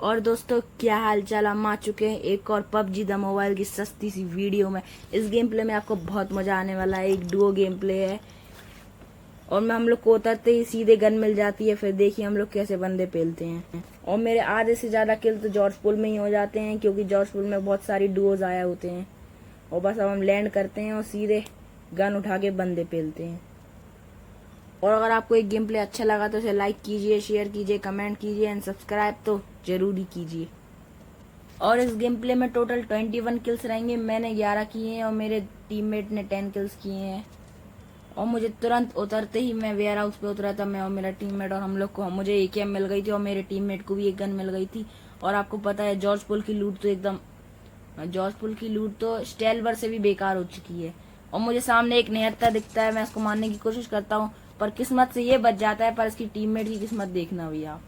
और दोस्तों क्या हाल चाल, हम आ चुके हैं एक और पबजी द मोबाइल की सस्ती सी वीडियो में। इस गेम प्ले में आपको बहुत मजा आने वाला है। एक डुओ गेम प्ले है और मैं हम लोग को उतरते ही सीधे गन मिल जाती है। फिर देखिए हम लोग कैसे बंदे पेलते हैं और मेरे आधे से ज्यादा किल तो जॉर्ज पुल में ही हो जाते हैं, क्योंकि जॉर्ज पुल में बहुत सारी डुओज आया होते हैं। और बस अब हम लैंड करते हैं और सीधे गन उठा के बंदे पेलते हैं। और अगर आपको एक गेम प्ले अच्छा लगा तो इसे लाइक कीजिए, शेयर कीजिए, कमेंट कीजिए एंड सब्सक्राइब तो जरूरी कीजिए। और इस गेम प्ले में टोटल 21 किल्स रहेंगे। मैंने 11 किए हैं और मेरे टीममेट ने 10 किल्स किए हैं। और मुझे तुरंत उतरते ही मैं वेयर हाउस पे उतरा था, मैं और मेरा टीममेट, और हम लोग को मुझे AKM मिल गई थी और मेरे टीममेट को भी एक गन मिल गई थी। और आपको पता है जॉर्ज पुल की लूट तो स्टेलवर से भी बेकार हो चुकी है। और मुझे सामने एक निहत्था दिखता है, मैं उसको मारने की कोशिश करता हूँ पर किस्मत से ये बच जाता है, पर इसकी टीममेट की किस्मत देखना भैया आप।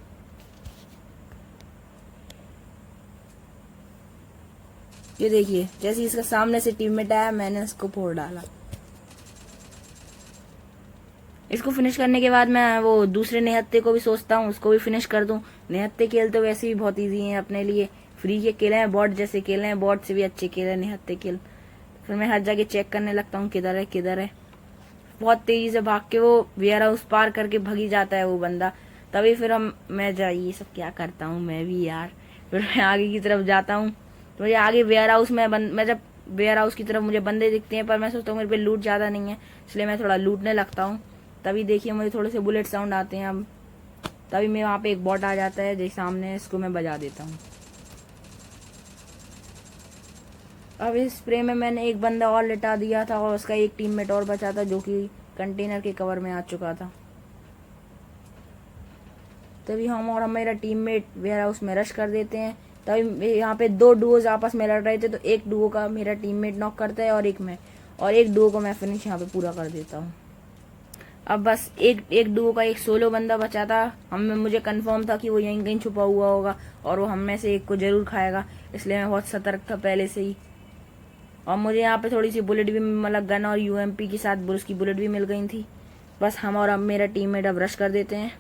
ये देखिए जैसे इसका सामने से टीममेट आया मैंने इसको फोड़ डाला। इसको फिनिश करने के बाद मैं वो दूसरे निहत्थे को भी सोचता हूँ उसको भी फिनिश कर दूं। निहत्थे खेल तो वैसे भी बहुत इजी हैं अपने लिए, फ्री के खेले हैं, बॉट जैसे खेले हैं, बॉट से भी अच्छे खेले हैं निहत्थे खेल। फिर मैं हर जगह चेक करने लगता हूँ किधर है किधर है। बहुत तेजी से भाग के वो वेयर हाउस पार करके भगी जाता है वो बंदा। तभी फिर मैं ये सब क्या करता हूँ मैं भी यार। फिर मैं आगे की तरफ जाता हूँ तो मुझे आगे वेयर हाउस में मैं जब वेयर हाउस की तरफ मुझे बंदे दिखते हैं, पर मैं सोचता हूँ मेरे पे लूट ज्यादा नहीं है, इसलिए मैं थोड़ा लूटने लगता हूँ। तभी देखिए मुझे थोड़े से बुलेट साउंड आते हैं। अब तभी मैं वहाँ पे एक बॉट आ जाता है जैसे सामने, इसको मैं बजा देता हूँ। अब इस स्प्रे में मैंने एक बंदा और लिटा दिया था और उसका एक टीममेट और बचा था जो कि कंटेनर के कवर में आ चुका था। तभी हम और मेरा टीममेट वेयर हाउस में रश कर देते हैं। तभी यहाँ पे दो डुओज आपस में लड़ रहे थे, तो एक डुओ का मेरा टीममेट नॉक करता है और एक डुओ को मैं फिनिश यहाँ पे पूरा कर देता हूँ। अब बस एक एक डुओ का एक सोलो बंदा बचा था। मुझे कंफर्म था कि वो यहीं कहीं छुपा हुआ होगा और वो हम में से एक को जरूर खाएगा, इसलिए मैं बहुत सतर्क था पहले से ही। और मुझे यहाँ पे थोड़ी सी बुलेट भी, मतलब गन और UMP के साथ उसकी बुलेट भी मिल गई थी। बस हम और अब मेरा टीममेट अब रश कर देते हैं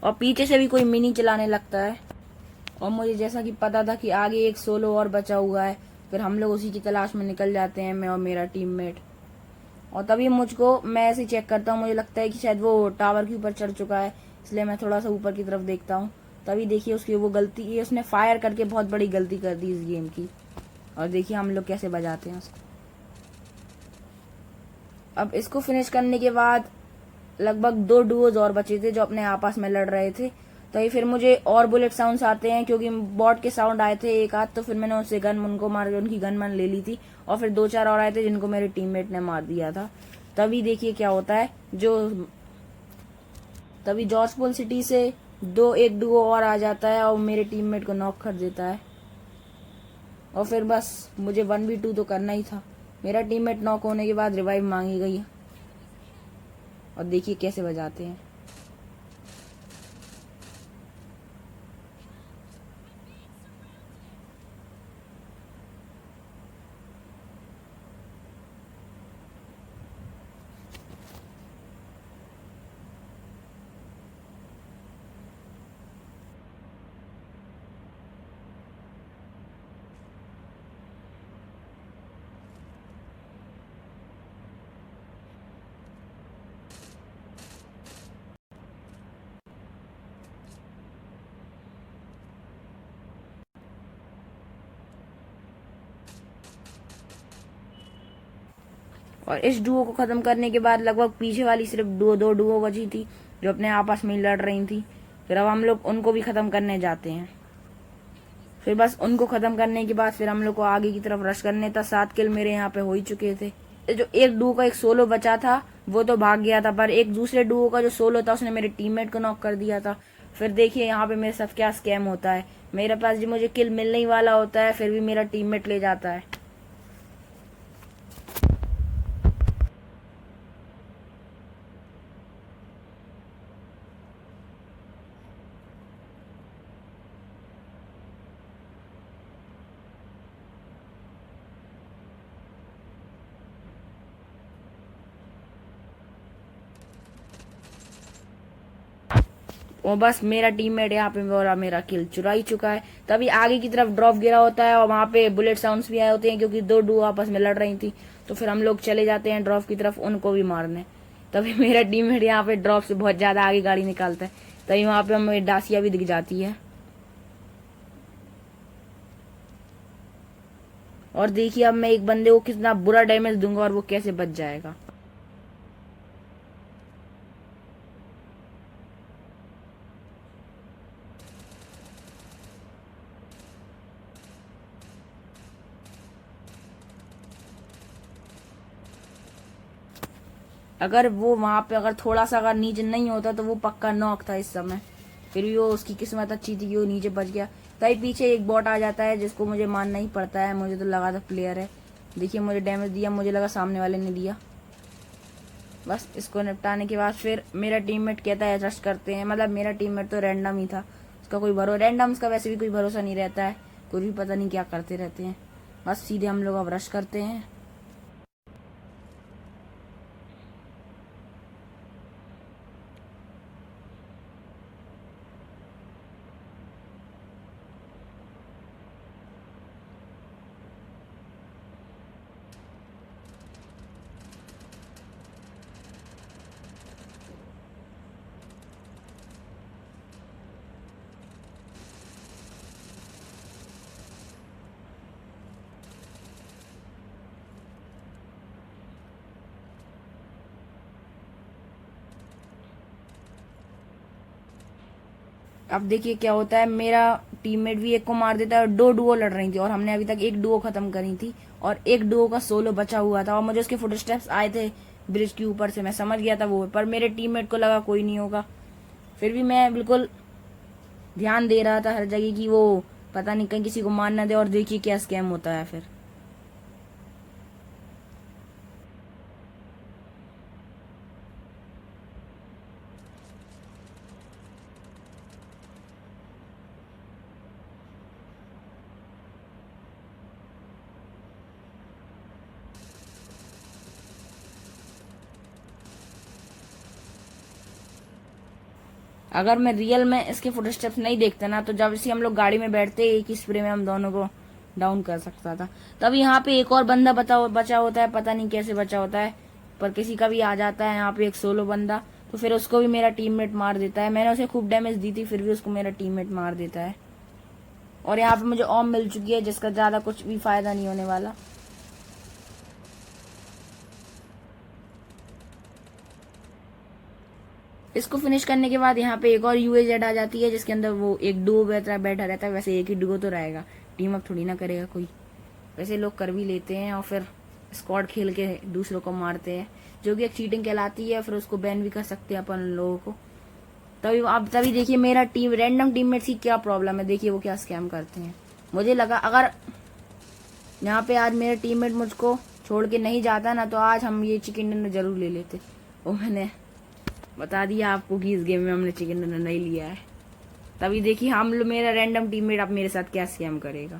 और पीछे से भी कोई मिनी चलाने लगता है। और मुझे जैसा कि पता था कि आगे एक सोलो और बचा हुआ है, फिर हम लोग उसी की तलाश में निकल जाते हैं, मैं और मेरा टीममेट। और तभी मैं ऐसे चेक करता हूँ, मुझे लगता है कि शायद वो टावर के ऊपर चढ़ चुका है, इसलिए मैं थोड़ा सा ऊपर की तरफ देखता हूँ। तभी देखिए उसकी वो गलती, ये उसने फायर करके बहुत बड़ी गलती कर दी इस गेम की। और देखिए हम लोग कैसे बजाते हैं उसको। अब इसको फिनिश करने के बाद लगभग दो डुओज और बचे थे जो अपने आपस में लड़ रहे थे। तो फिर मुझे और बुलेट साउंड्स आते हैं, क्योंकि बॉट के साउंड आए थे एक आध, तो फिर मैंने उससे गन उनको मार के उनकी गन मैंने ले ली थी। और फिर दो चार और आए थे जिनको मेरे टीममेट ने मार दिया था। तभी देखिए क्या होता है, तभी जॉर्जपुल सिटी से एक डुओ और आ जाता है और मेरे टीममेट को नॉक कर देता है। और फिर बस मुझे 1v2 तो करना ही था। मेरा टीममेट नॉक होने के बाद रिवाइव मांगी गई और देखिए कैसे बजाते हैं। और इस डुओ को खत्म करने के बाद लगभग पीछे वाली सिर्फ दो डुओ बची थी जो अपने आपस में लड़ रही थी। फिर अब हम लोग उनको भी खत्म करने जाते हैं। फिर बस उनको खत्म करने के बाद फिर हम लोग को आगे की तरफ रश करने था। 7 किल मेरे यहाँ पे हो ही चुके थे। जो एक डुओ का एक सोलो बचा था वो तो भाग गया था, पर एक दूसरे डुओ का जो सोलो था उसने मेरे टीममेट को नॉक कर दिया था। फिर देखिए यहाँ पे मेरे साथ क्या स्कैम होता है, मेरे पास जो मुझे किल मिलने ही वाला होता है फिर भी मेरा टीममेट ले जाता है। और बस मेरा टीममेट यहाँ पे मेरा किल चुरा ही चुका है। तभी आगे की तरफ ड्रॉप गिरा होता है और वहां पे बुलेट साउंड्स भी आए होते हैं, क्योंकि दो डुओ आपस में लड़ रही थी। तो फिर हम लोग चले जाते हैं ड्रॉप की तरफ उनको भी मारने। तभी मेरा टीममेट यहाँ पे ड्रॉप से बहुत ज्यादा आगे गाड़ी निकालता है। तभी वहां पे हमें डासिया भी दिख जाती है। और देखिए अब मैं एक बंदे को कितना बुरा डैमेज दूंगा और वो कैसे बच जाएगा। अगर वो वहां पे अगर थोड़ा सा अगर नीचे नहीं होता तो वो पक्का नॉक था इस समय। फिर भी वो उसकी किस्मत अच्छी थी कि वो नीचे बच गया। तभी पीछे एक बॉट आ जाता है जिसको मुझे मारना ही पड़ता है। मुझे तो लगा था प्लेयर है। देखिए मुझे डैमेज दिया, मुझे लगा सामने वाले ने दिया। बस इसको निपटाने के बाद फिर मेरा टीममेट कहता है रश करते हैं। मतलब मेरा टीममेट तो रैंडम ही था, उसका कोई भरोसा, रैंडम्स का वैसे भी कोई भरोसा नहीं रहता है, कोई भी पता नहीं क्या करते रहते हैं। बस सीधे हम लोग अब रश करते हैं। अब देखिए क्या होता है, मेरा टीममेट भी एक को मार देता है और दो डुओ लड़ रही थी और हमने अभी तक एक डुओ खत्म करी थी और एक डुओ का सोलो बचा हुआ था और मुझे उसके फुटस्टेप्स आए थे ब्रिज के ऊपर से। मैं समझ गया था वो, पर मेरे टीममेट को लगा कोई नहीं होगा। फिर भी मैं बिल्कुल ध्यान दे रहा था हर जगह कि वो पता नहीं कहीं किसी को मार ना दे। और देखिए क्या स्कैम होता है फिर। अगर मैं रियल में इसके फुटस्टेप्स नहीं देखते ना तो जब से हम लोग गाड़ी में बैठते एक ही स्प्रे में हम दोनों को डाउन कर सकता था। तब यहाँ पे एक और बंदा बचा होता है, पता नहीं कैसे बचा होता है, पर किसी का भी आ जाता है यहाँ पे एक सोलो बंदा। तो फिर उसको भी मेरा टीममेट मार देता है। मैंने उसे खूब डैमेज दी थी, फिर भी उसको मेरा टीममेट मार देता है। और यहाँ पे मुझे ऑम मिल चुकी है जिसका ज्यादा कुछ भी फायदा नहीं होने वाला। इसको फिनिश करने के बाद यहाँ पे एक और यूएजेड आ जाती है जिसके अंदर वो एक डुओ बैठा रहता है। वैसे एक ही डुओ तो रहेगा, टीम अप थोड़ी ना करेगा कोई। वैसे लोग कर भी लेते हैं और फिर स्क्वाड खेल के दूसरों को मारते हैं, जो कि एक चीटिंग कहलाती है। फिर उसको बैन भी कर सकते हैं अपन लोगों को। तभी अब तभी देखिए मेरा टीम रैंडम टीममेट्स की क्या प्रॉब्लम है। देखिए वो क्या स्कैम करते हैं। मुझे लगा अगर यहाँ पे आज मेरा टीममेट मुझको छोड़ के नहीं जाता ना तो आज हम ये चिकन डिनर जरूर ले लेते। वो मैंने बता दिया आपको कि इस गेम में हमने चिकन डिनर नहीं लिया है। तभी देखिए हम लोग मेरा रैंडम टीममेट अब मेरे साथ क्या स्कैम करेगा।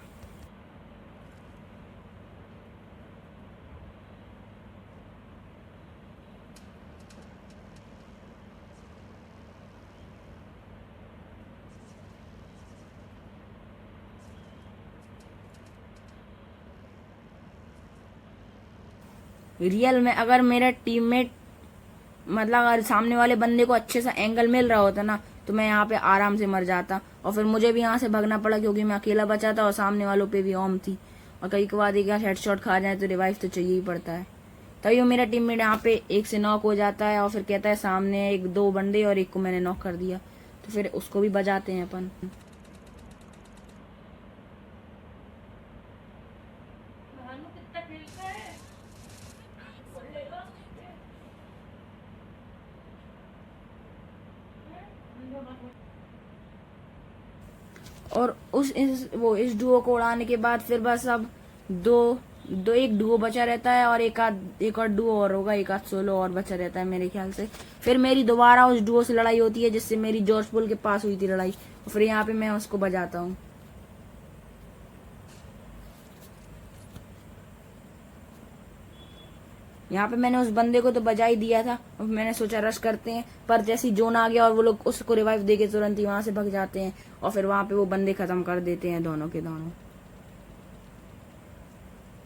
रियल में अगर मेरा टीममेट मतलब अगर सामने वाले बंदे को अच्छे सा एंगल मिल रहा होता ना तो मैं यहाँ पे आराम से मर जाता और फिर मुझे भी यहाँ से भागना पड़ा क्योंकि मैं अकेला बचा था और सामने वालों पे भी ऑम थी। और कई बार एक हेडशॉट खा जाए तो रिवाइव तो चाहिए ही पड़ता है। तभी वो मेरा टीममेट यहाँ पे एक से नॉक हो जाता है और फिर कहता है सामने एक दो बंदे और एक को मैंने नॉक कर दिया। तो फिर उसको भी बजाते हैं अपन। और इस डुओ को उड़ाने के बाद फिर बस अब दो दो एक डुओ बचा रहता है और एक और डुओ और होगा, एक आध सोलो और बचा रहता है मेरे ख्याल से। फिर मेरी दोबारा उस डुओ से लड़ाई होती है जिससे मेरी जॉर्ज पुल के पास हुई थी लड़ाई। और फिर यहाँ पे मैं उसको बजाता हूँ। यहाँ पे मैंने उस बंदे को तो बजा ही दिया था, मैंने सोचा रश करते हैं, पर जैसे जोन आ गया और वो लोग उसको रिवाइव देके तुरंत ही वहां से भग जाते हैं और फिर वहां पे वो बंदे खत्म कर देते हैं दोनों के दोनों।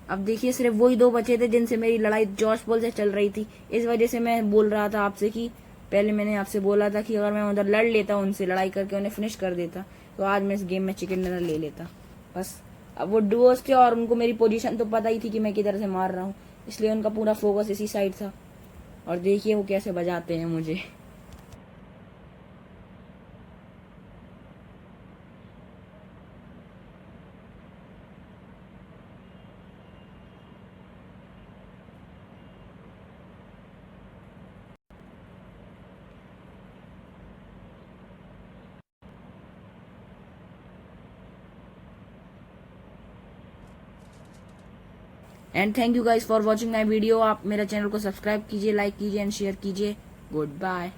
अब देखिए सिर्फ वही 2 बचे थे जिनसे मेरी लड़ाई जॉर्ज पॉल से चल रही थी। इस वजह से मैं बोल रहा था आपसे कि पहले मैंने आपसे बोला था कि अगर मैं उधर लड़ लेता, उनसे लड़ाई करके उन्हें फिनिश कर देता, तो आज मैं इस गेम में चिकन डिनर ले लेता। बस अब वो डुओस थे और उनको मेरी पोजीशन तो पता ही थी कि मैं किधर से मार रहा हूँ, इसलिए उनका पूरा फोकस इसी साइड था। और देखिए वो कैसे बजाते हैं मुझे। And thank you guys for watching my video. आप मेरा चैनल को सब्सक्राइब कीजिए, लाइक कीजिए एंड शेयर कीजिए। Good bye.